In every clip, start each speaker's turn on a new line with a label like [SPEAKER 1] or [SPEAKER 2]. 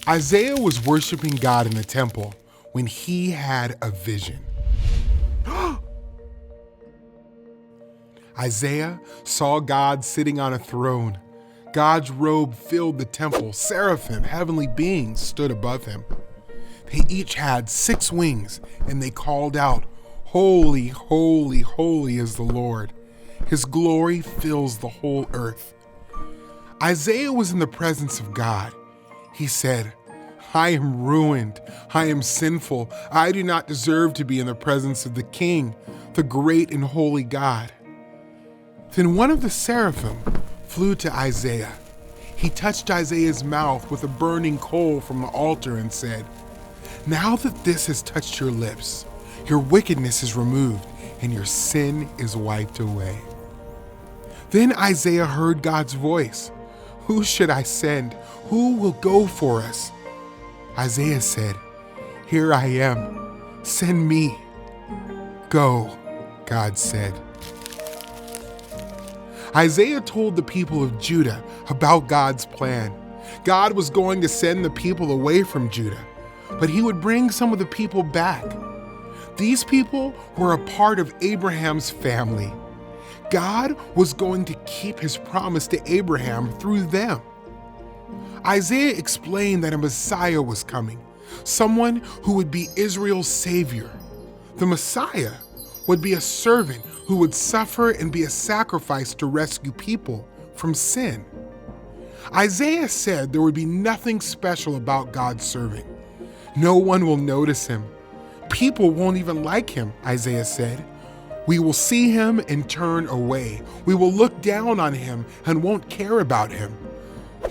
[SPEAKER 1] Isaiah was worshiping God in the temple when he had a vision. Isaiah saw God sitting on a throne. God's robe filled the temple. Seraphim, heavenly beings, stood above him. They each had 6 wings, and they called out, "Holy, holy, holy is the Lord. His glory fills the whole earth." Isaiah was in the presence of God. He said, "I am ruined. I am sinful. I do not deserve to be in the presence of the King, the great and holy God." Then one of the seraphim flew to Isaiah. He touched Isaiah's mouth with a burning coal from the altar and said, "Now that this has touched your lips, your wickedness is removed and your sin is wiped away." Then Isaiah heard God's voice. "Who should I send? Who will go for us?" Isaiah said, "Here I am. Send me." "Go," God said. Isaiah told the people of Judah about God's plan. God was going to send the people away from Judah, but he would bring some of the people back. These people were a part of Abraham's family. God was going to keep his promise to Abraham through them. Isaiah explained that a Messiah was coming, someone who would be Israel's savior. The Messiah would be a servant who would suffer and be a sacrifice to rescue people from sin. Isaiah said there would be nothing special about God's servant. No one will notice him. People won't even like him, Isaiah said. We will see him and turn away. We will look down on him and won't care about him.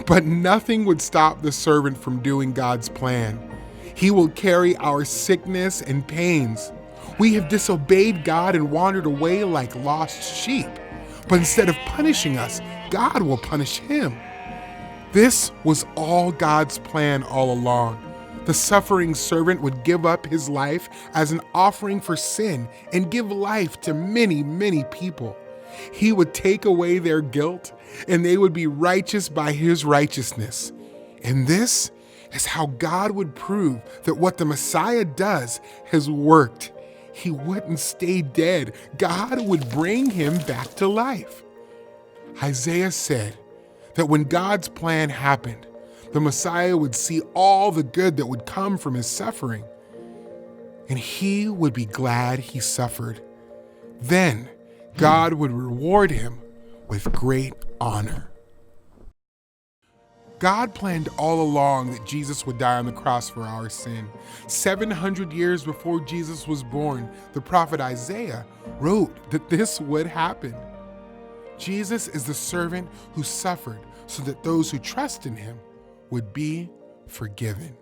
[SPEAKER 1] But nothing would stop the servant from doing God's plan. He will carry our sickness and pains. We have disobeyed God and wandered away like lost sheep. But instead of punishing us, God will punish him. This was all God's plan all along. The suffering servant would give up his life as an offering for sin and give life to many, many people. He would take away their guilt, and they would be righteous by his righteousness. And this is how God would prove that what the Messiah does has worked. He wouldn't stay dead. God would bring him back to life. Isaiah said that when God's plan happened, the Messiah would see all the good that would come from his suffering, and he would be glad he suffered. Then God would reward him with great honor. God planned all along that Jesus would die on the cross for our sin. 700 years before Jesus was born, the prophet Isaiah wrote that this would happen. Jesus is the servant who suffered so that those who trust in him would be forgiven.